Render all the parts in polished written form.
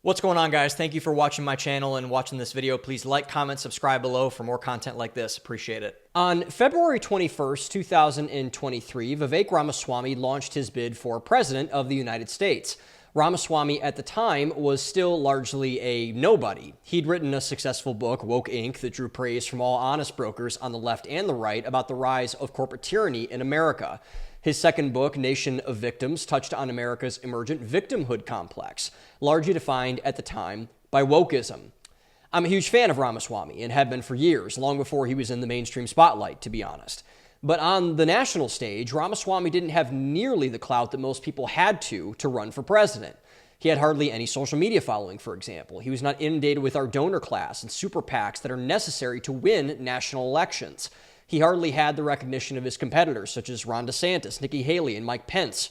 What's going on, guys? Thank you for watching my channel and watching this video. Please like, comment, subscribe below for more content like this. Appreciate it. On February 21st, 2023, Vivek Ramaswamy launched his bid for president of the United States. Ramaswamy at the time was still largely a nobody. He'd written a successful book, Woke Inc., that drew praise from all honest brokers on the left and the right about the rise of corporate tyranny in America. His second book, Nation of Victims, touched on America's emergent victimhood complex, largely defined at the time by wokeism. I'm a huge fan of Ramaswamy and have been for years, long before he was in the mainstream spotlight, to be honest. But on the national stage, Ramaswamy didn't have nearly the clout that most people had to run for president. He had hardly any social media following, for example. He was not inundated with our donor class and super PACs that are necessary to win national elections. He hardly had the recognition of his competitors, such as Ron DeSantis, Nikki Haley, and Mike Pence,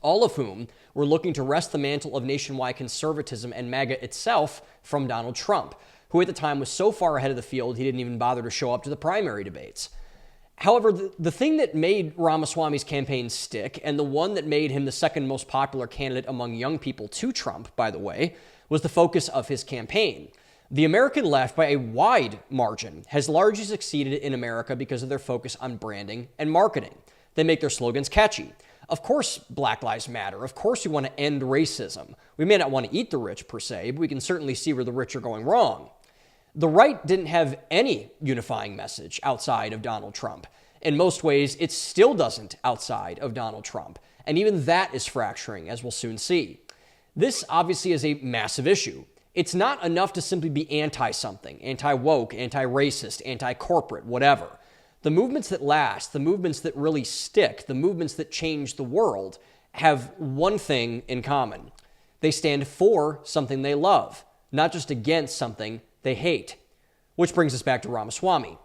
all of whom were looking to wrest the mantle of nationwide conservatism and MAGA itself from Donald Trump, who at the time was so far ahead of the field he didn't even bother to show up to the primary debates. However, the thing that made Ramaswamy's campaign stick, and the one that made him the second most popular candidate among young people to Trump, by the way, was the focus of his campaign. The American left, by a wide margin, has largely succeeded in America because of their focus on branding and marketing. They make their slogans catchy. Of course, Black Lives Matter. Of course, we want to end racism. We may not want to eat the rich, per se, but we can certainly see where the rich are going wrong. The right didn't have any unifying message outside of Donald Trump. In most ways, it still doesn't outside of Donald Trump. And even that is fracturing, as we'll soon see. This obviously is a massive issue. It's not enough to simply be anti-something, anti-woke, anti-racist, anti-corporate, whatever. The movements that last, the movements that really stick, the movements that change the world have one thing in common. They stand for something they love, not just against something they hate. Which brings us back to Ramaswamy.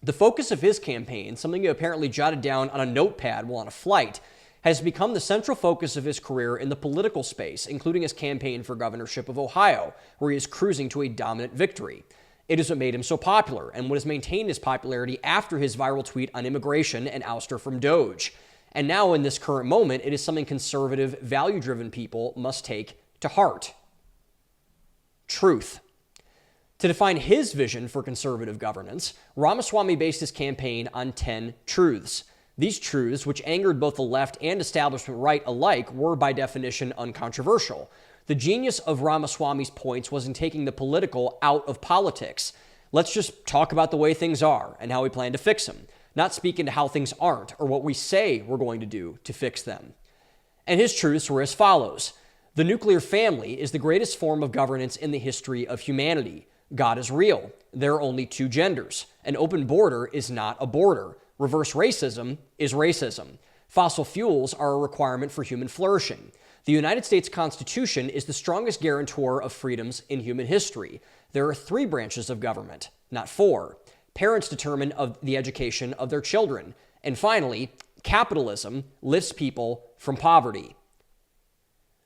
The focus of his campaign, something he apparently jotted down on a notepad while on a flight, has become the central focus of his career in the political space, including his campaign for governorship of Ohio, where he is cruising to a dominant victory. It is what made him so popular, and what has maintained his popularity after his viral tweet on immigration and ouster from Doge. And now, in this current moment, it is something conservative, value-driven people must take to heart. Truth. To define his vision for conservative governance, Ramaswamy based his campaign on 10 truths. These truths, which angered both the left and establishment right alike, were by definition uncontroversial. The genius of Ramaswamy's points was in taking the political out of politics. Let's just talk about the way things are and how we plan to fix them, not speak into how things aren't or what we say we're going to do to fix them. And his truths were as follows. The nuclear family is the greatest form of governance in the history of humanity. God is real. There are only two genders. An open border is not a border. Reverse racism is racism. Fossil fuels are a requirement for human flourishing. The United States Constitution is the strongest guarantor of freedoms in human history. There are 3 branches of government, not 4. Parents determine the education of their children. And finally, capitalism lifts people from poverty.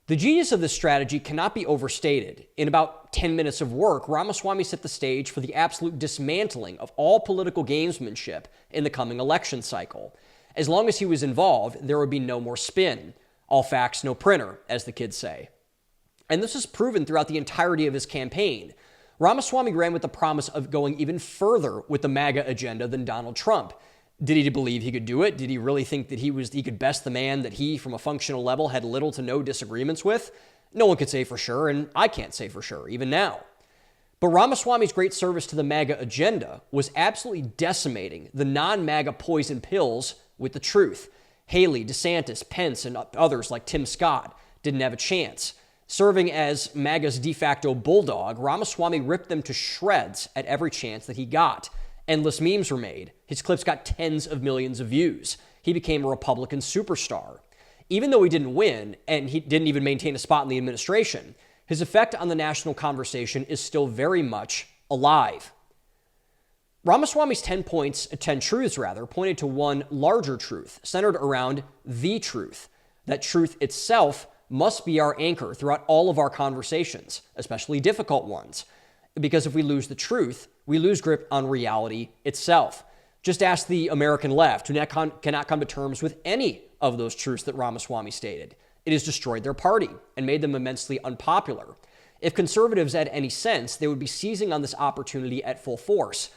The genius of this strategy cannot be overstated. In about 10 minutes of work, Ramaswamy set the stage for the absolute dismantling of all political gamesmanship in the coming election cycle. As long as he was involved, there would be no more spin. All facts, no printer, as the kids say. And this was proven throughout the entirety of his campaign. Ramaswamy ran with the promise of going even further with the MAGA agenda than Donald Trump. Did he believe he could do it? Did he really think that he could best the man that he, from a functional level, had little to no disagreements with? No one could say for sure, and I can't say for sure, even now. But Ramaswamy's great service to the MAGA agenda was absolutely decimating the non-MAGA poison pills with the truth. Haley, DeSantis, Pence, and others like Tim Scott didn't have a chance. Serving as MAGA's de facto bulldog, Ramaswamy ripped them to shreds at every chance that he got. Endless memes were made. His clips got tens of millions of views. He became a Republican superstar. Even though he didn't win, and he didn't even maintain a spot in the administration, his effect on the national conversation is still very much alive. Ramaswamy's 10 truths, pointed to one larger truth, centered around the truth. That truth itself must be our anchor throughout all of our conversations, especially difficult ones. Because if we lose the truth, we lose grip on reality itself. Just ask the American left, who cannot come to terms with any of those truths that Ramaswamy stated. It has destroyed their party and made them immensely unpopular. If conservatives had any sense, they would be seizing on this opportunity at full force.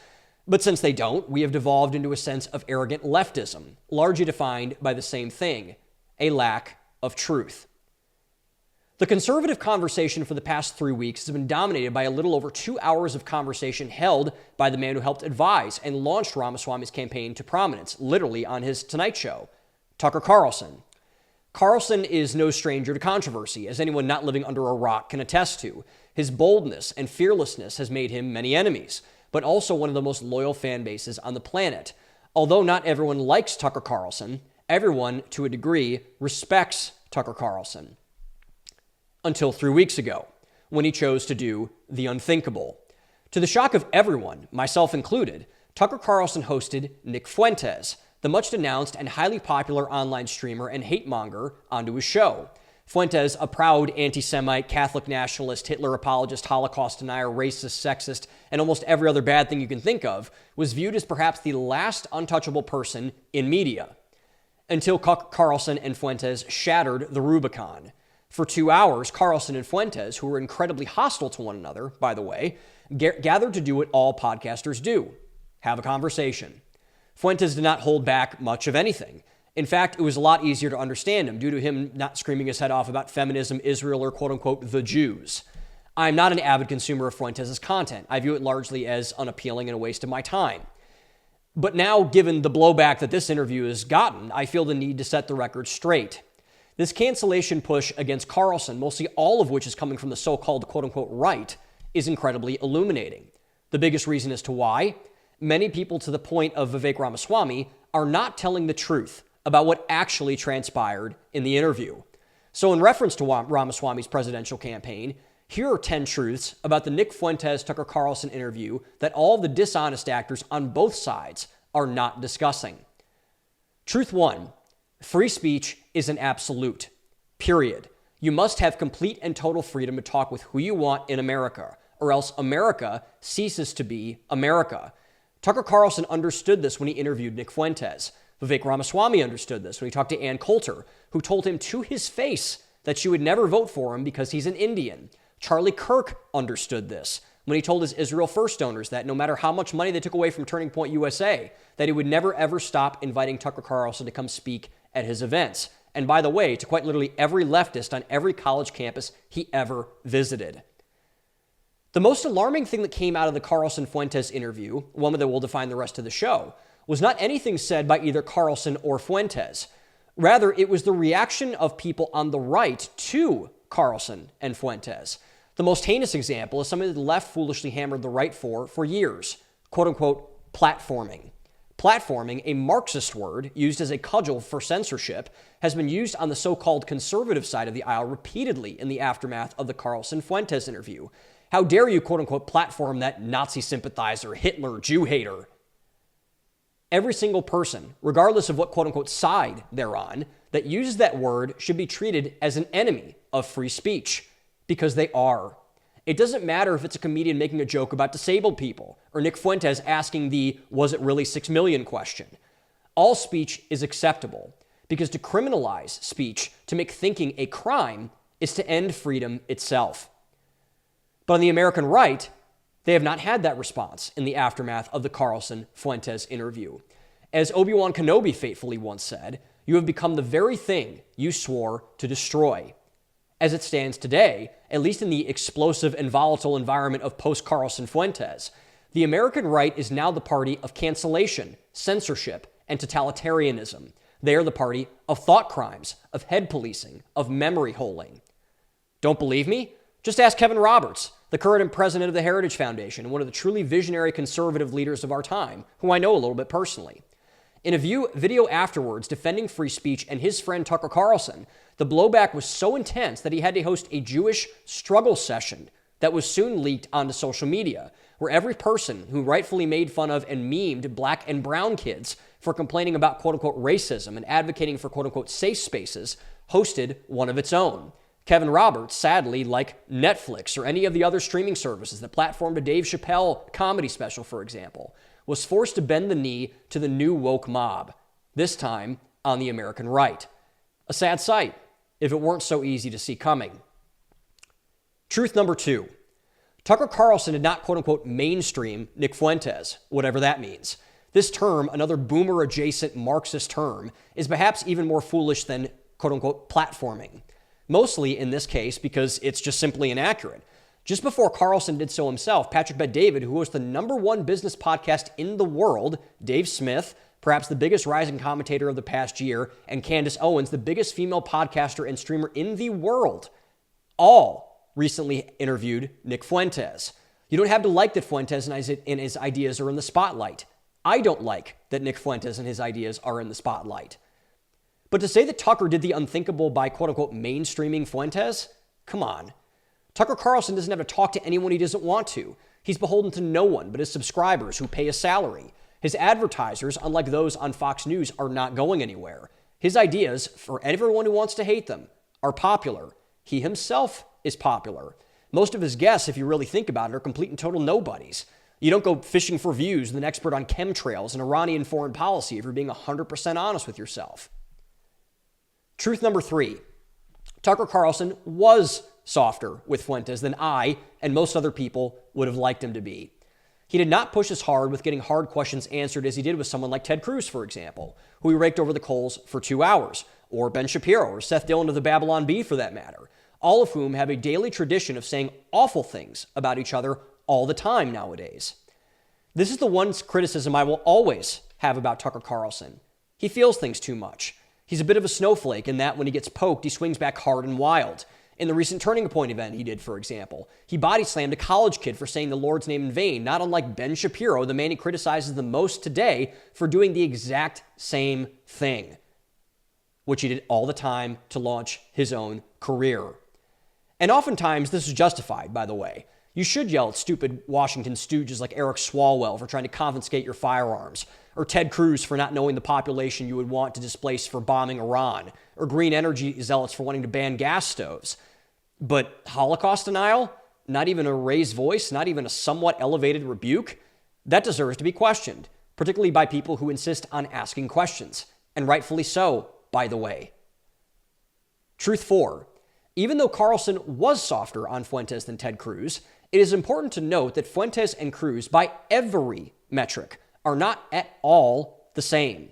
But since they don't, we have devolved into a sense of arrogant leftism, largely defined by the same thing, a lack of truth. The conservative conversation for the past 3 weeks has been dominated by a little over 2 hours of conversation held by the man who helped advise and launched Ramaswamy's campaign to prominence, literally on his Tonight Show, Tucker Carlson. Carlson is no stranger to controversy, as anyone not living under a rock can attest to. His boldness and fearlessness has made him many enemies, but also one of the most loyal fan bases on the planet. Although not everyone likes Tucker Carlson, everyone, to a degree, respects Tucker Carlson. Until 3 weeks ago, when he chose to do the unthinkable. To the shock of everyone, myself included, Tucker Carlson hosted Nick Fuentes, the much-denounced and highly popular online streamer and hate-monger, onto his show. Fuentes, a proud anti-Semite, Catholic nationalist, Hitler apologist, Holocaust denier, racist, sexist, and almost every other bad thing you can think of, was viewed as perhaps the last untouchable person in media. Until Carlson and Fuentes shattered the Rubicon. For 2 hours, Carlson and Fuentes, who were incredibly hostile to one another, by the way, gathered to do what all podcasters do, have a conversation. Fuentes did not hold back much of anything. In fact, it was a lot easier to understand him due to him not screaming his head off about feminism, Israel, or quote-unquote the Jews. I'm not an avid consumer of Fuentes' content. I view it largely as unappealing and a waste of my time. But now, given the blowback that this interview has gotten, I feel the need to set the record straight. This cancellation push against Carlson, mostly all of which is coming from the so-called quote-unquote right, is incredibly illuminating. The biggest reason as to why? Many people to the point of Vivek Ramaswamy are not telling the truth about what actually transpired in the interview. So in reference to Ramaswamy's presidential campaign, here are 10 truths about the Nick Fuentes-Tucker Carlson interview that all the dishonest actors on both sides are not discussing. Truth 1. Free speech is an absolute. Period. You must have complete and total freedom to talk with who you want in America, or else America ceases to be America. Tucker Carlson understood this when he interviewed Nick Fuentes. Vivek Ramaswamy understood this when he talked to Ann Coulter, who told him to his face that she would never vote for him because he's an Indian. Charlie Kirk understood this when he told his Israel First donors that no matter how much money they took away from Turning Point USA, that he would never ever stop inviting Tucker Carlson to come speak at his events. And by the way, to quite literally every leftist on every college campus he ever visited. The most alarming thing that came out of the Carlson-Fuentes interview, one that will define the rest of the show, was not anything said by either Carlson or Fuentes. Rather, it was the reaction of people on the right to Carlson and Fuentes. The most heinous example is something that the left foolishly hammered the right for years, quote-unquote platforming. Platforming, a Marxist word used as a cudgel for censorship, has been used on the so-called conservative side of the aisle repeatedly in the aftermath of the Carlson-Fuentes interview. How dare you, quote-unquote, platform that Nazi sympathizer, Hitler, Jew hater? Every single person, regardless of what quote-unquote side they're on, that uses that word should be treated as an enemy of free speech, because they are. It doesn't matter if it's a comedian making a joke about disabled people, or Nick Fuentes asking the "was it really 6 million" question. All speech is acceptable, because to criminalize speech, to make thinking a crime, is to end freedom itself. But on the American right, they have not had that response in the aftermath of the Carlson-Fuentes interview. As Obi-Wan Kenobi fatefully once said, you have become the very thing you swore to destroy. As it stands today, at least in the explosive and volatile environment of post-Carlson-Fuentes, the American right is now the party of cancellation, censorship, and totalitarianism. They are the party of thought crimes, of head policing, of memory holing. Don't believe me? Just ask Kevin Roberts, the current president of the Heritage Foundation, and one of the truly visionary conservative leaders of our time, who I know a little bit personally. In a video afterwards defending free speech and his friend Tucker Carlson, the blowback was so intense that he had to host a Jewish struggle session that was soon leaked onto social media, where every person who rightfully made fun of and memed black and brown kids for complaining about quote-unquote racism and advocating for quote-unquote safe spaces hosted one of its own. Kevin Roberts, sadly, like Netflix or any of the other streaming services that platformed a Dave Chappelle comedy special, for example, was forced to bend the knee to the new woke mob, this time on the American right. A sad sight, if it weren't so easy to see coming. Truth number 2. Tucker Carlson did not quote-unquote mainstream Nick Fuentes, whatever that means. This term, another boomer-adjacent Marxist term, is perhaps even more foolish than quote-unquote platforming. Mostly in this case because it's just simply inaccurate. Just before Carlson did so himself, Patrick Bet-David, who hosts the #1 business podcast in the world, Dave Smith, perhaps the biggest rising commentator of the past year, and Candace Owens, the biggest female podcaster and streamer in the world, all recently interviewed Nick Fuentes. You don't have to like that Fuentes and his ideas are in the spotlight. I don't like that Nick Fuentes and his ideas are in the spotlight. But to say that Tucker did the unthinkable by quote-unquote mainstreaming Fuentes? Come on. Tucker Carlson doesn't have to talk to anyone he doesn't want to. He's beholden to no one but his subscribers who pay a salary. His advertisers, unlike those on Fox News, are not going anywhere. His ideas, for everyone who wants to hate them, are popular. He himself is popular. Most of his guests, if you really think about it, are complete and total nobodies. You don't go fishing for views with an expert on chemtrails and Iranian foreign policy if you're being 100% honest with yourself. Truth number 3. Tucker Carlson was softer with Fuentes than I and most other people would have liked him to be. He did not push as hard with getting hard questions answered as he did with someone like Ted Cruz, for example, who he raked over the coals for 2 hours, or Ben Shapiro, or Seth Dillon of the Babylon Bee for that matter, all of whom have a daily tradition of saying awful things about each other all the time nowadays. This is the one criticism I will always have about Tucker Carlson. He feels things too much. He's a bit of a snowflake in that when he gets poked, he swings back hard and wild. In the recent Turning Point event he did, for example, he body slammed a college kid for saying the Lord's name in vain, not unlike Ben Shapiro, the man he criticizes the most today, for doing the exact same thing, which he did all the time to launch his own career. And oftentimes this is justified, by the way. You should yell at stupid Washington stooges like Eric Swalwell for trying to confiscate your firearms, or Ted Cruz for not knowing the population you would want to displace for bombing Iran, or green energy zealots for wanting to ban gas stoves. But Holocaust denial? Not even a raised voice, not even a somewhat elevated rebuke? That deserves to be questioned, particularly by people who insist on asking questions, and rightfully so, by the way. Truth 4. Even though Carlson was softer on Fuentes than Ted Cruz, it is important to note that Fuentes and Cruz, by every metric, are not at all the same.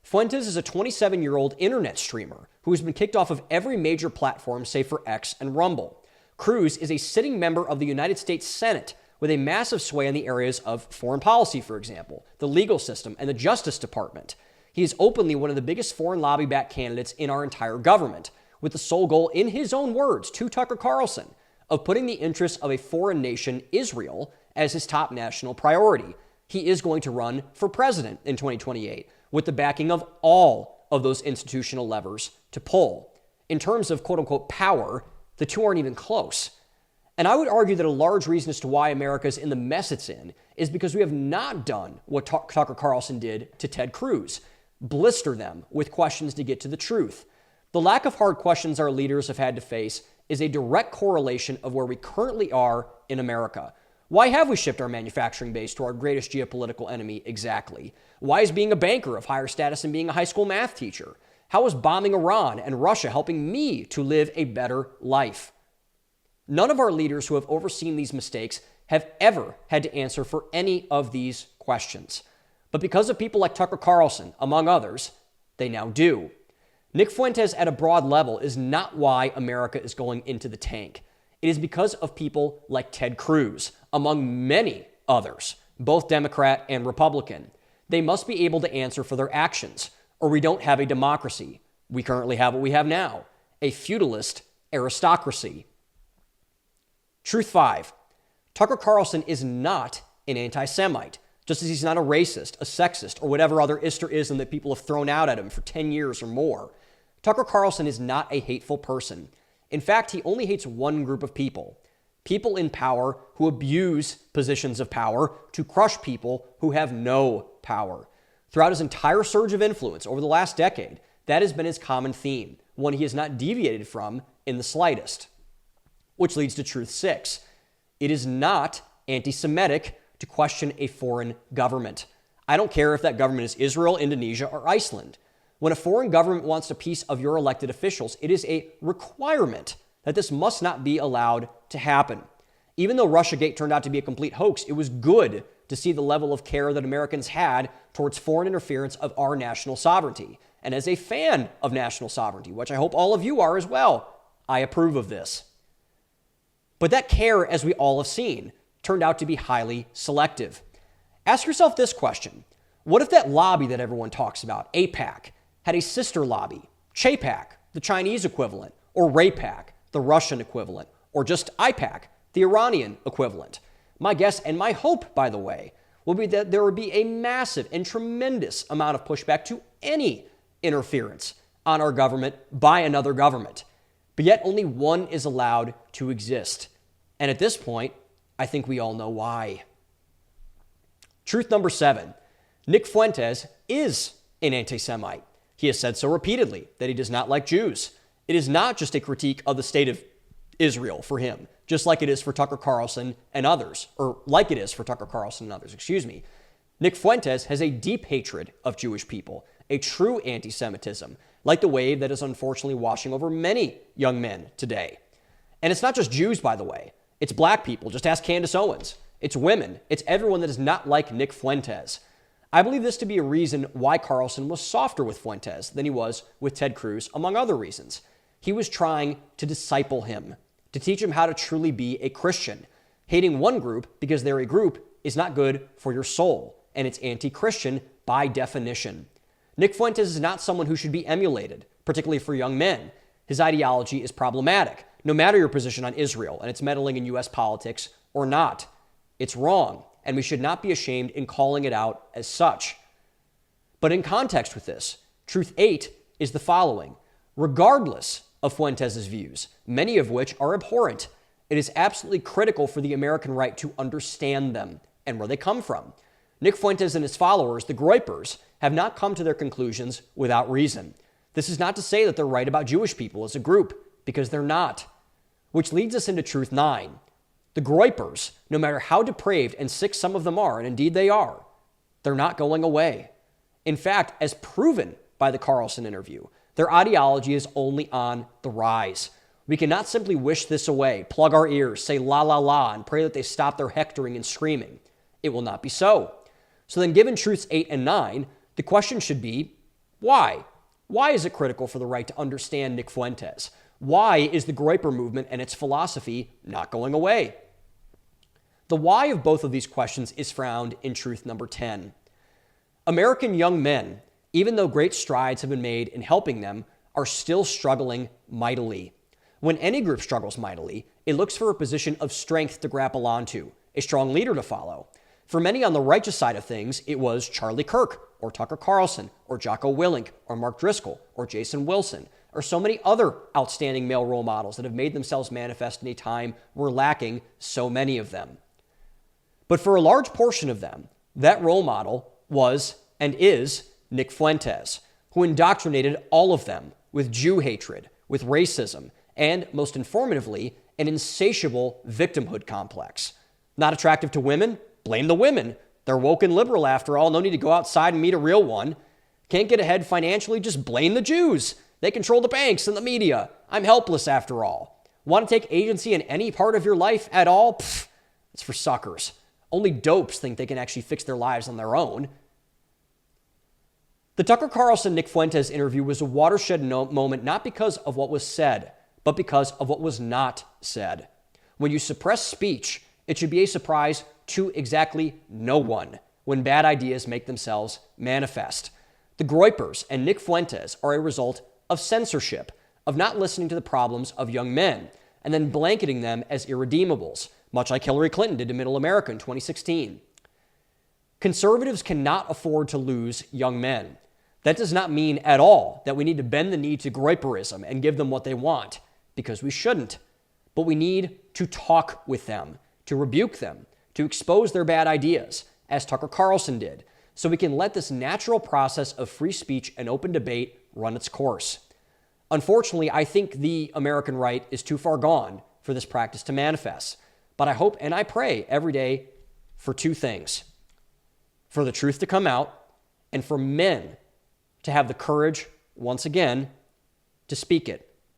Fuentes is a 27-year-old internet streamer who has been kicked off of every major platform save for X and Rumble. Cruz is a sitting member of the United States Senate with a massive sway in the areas of foreign policy, for example, the legal system, and the Justice Department. He is openly one of the biggest foreign lobby-backed candidates in our entire government, with the sole goal, in his own words, to Tucker Carlson, of putting the interests of a foreign nation, Israel, as his top national priority. He is going to run for president in 2028 with the backing of all of those institutional levers to pull. In terms of quote-unquote power, the two aren't even close. And I would argue that a large reason as to why America is in the mess it's in is because we have not done what Tucker Carlson did to Ted Cruz, blister them with questions to get to the truth. The lack of hard questions our leaders have had to face is a direct correlation of where we currently are in America. Why have we shipped our manufacturing base to our greatest geopolitical enemy exactly? Why is being a banker of higher status than being a high school math teacher? How is bombing Iran and Russia helping me to live a better life? None of our leaders who have overseen these mistakes have ever had to answer for any of these questions. But because of people like Tucker Carlson, among others, they now do. Nick Fuentes at a broad level is not why America is going into the tank. It is because of people like Ted Cruz, among many others, both Democrat and Republican. They must be able to answer for their actions, or we don't have a democracy. We currently have what we have now, a feudalist aristocracy. Truth 5. Tucker Carlson is not an anti-Semite, just as he's not a racist, a sexist, or whatever other Easterism that people have thrown out at him for 10 years or more. Tucker Carlson is not a hateful person. In fact, he only hates one group of people in power who abuse positions of power to crush people who have no power. Throughout his entire surge of influence over the last decade, that has been his common theme, one he has not deviated from in the slightest. Which leads to truth 6. It is not anti-Semitic to question a foreign government. I don't care if that government is Israel, Indonesia, or Iceland. When a foreign government wants a piece of your elected officials, it is a requirement that this must not be allowed to happen. Even though Russiagate turned out to be a complete hoax, it was good to see the level of care that Americans had towards foreign interference of our national sovereignty. And as a fan of national sovereignty, which I hope all of you are as well, I approve of this. But that care, as we all have seen, turned out to be highly selective. Ask yourself this question. What if that lobby that everyone talks about, AIPAC, had a sister lobby, CHAPAC, the Chinese equivalent, or RAPAC, the Russian equivalent, or just IPAC, the Iranian equivalent? My guess and my hope, by the way, will be that there would be a massive and tremendous amount of pushback to any interference on our government by another government. But yet only one is allowed to exist. And at this point, I think we all know why. Truth number 7. Nick Fuentes is an anti-Semite. He has said so repeatedly that he does not like Jews. It is not just a critique of the state of Israel for him, just like it is for Tucker Carlson and others, or like it is for Tucker Carlson and others, Nick Fuentes has a deep hatred of Jewish people, a true anti-Semitism, like the wave that is unfortunately washing over many young men today. And it's not just Jews, by the way. It's black people. Just ask Candace Owens. It's women. It's everyone that is not like Nick Fuentes. I believe this to be a reason why Carlson was softer with Fuentes than he was with Ted Cruz, among other reasons. He was trying to disciple him, to teach him how to truly be a Christian. Hating one group because they're a group is not good for your soul, and it's anti-Christian by definition. Nick Fuentes is not someone who should be emulated, particularly for young men. His ideology is problematic, no matter your position on Israel and its meddling in U.S. politics or not. It's wrong, and we should not be ashamed in calling it out as such. But in context with this, Truth 8 is the following. Regardless of Fuentes' views, many of which are abhorrent, it is absolutely critical for the American right to understand them and where they come from. Nick Fuentes and his followers, the Groypers, have not come to their conclusions without reason. This is not to say that they're right about Jewish people as a group, because they're not. Which leads us into Truth 9. The Groypers, no matter how depraved and sick some of them are, and indeed they are, they're not going away. In fact, as proven by the Carlson interview, their ideology is only on the rise. We cannot simply wish this away, plug our ears, say la la la, and pray that they stop their hectoring and screaming. It will not be so. So then, given Truths 8 and 9, the question should be, why? Why is it critical for the right to understand Nick Fuentes? Why is the Groyper movement and its philosophy not going away? The why of both of these questions is found in truth number 10. American young men, even though great strides have been made in helping them, are still struggling mightily. When any group struggles mightily, it looks for a position of strength to grapple onto, a strong leader to follow. For many on the righteous side of things, it was Charlie Kirk, or Tucker Carlson, or Jocko Willink, or Mark Driscoll, or Jason Wilson, or so many other outstanding male role models that have made themselves manifest in a time we're lacking so many of them. But for a large portion of them, that role model was and is Nick Fuentes, who indoctrinated all of them with Jew hatred, with racism, and, most informatively, an insatiable victimhood complex. Not attractive to women? Blame the women. They're woke and liberal after all. No need to go outside and meet a real one. Can't get ahead financially? Just blame the Jews. They control the banks and the media. I'm helpless after all. Want to take agency in any part of your life at all? Pfft, it's for suckers. Only dopes think they can actually fix their lives on their own. The Tucker Carlson-Nick Fuentes interview was a watershed moment not because of what was said, but because of what was not said. When you suppress speech, it should be a surprise to exactly no one when bad ideas make themselves manifest. The Groypers and Nick Fuentes are a result of censorship, of not listening to the problems of young men, and then blanketing them as irredeemables, much like Hillary Clinton did to Middle America in 2016. Conservatives cannot afford to lose young men. That does not mean at all that we need to bend the knee to Groyperism and give them what they want, because we shouldn't. But we need to talk with them, to rebuke them, to expose their bad ideas, as Tucker Carlson did, so we can let this natural process of free speech and open debate run its course. Unfortunately, I think the American right is too far gone for this practice to manifest. But I hope and I pray every day for two things: for the truth to come out, and for men to have the courage, once again, to speak it.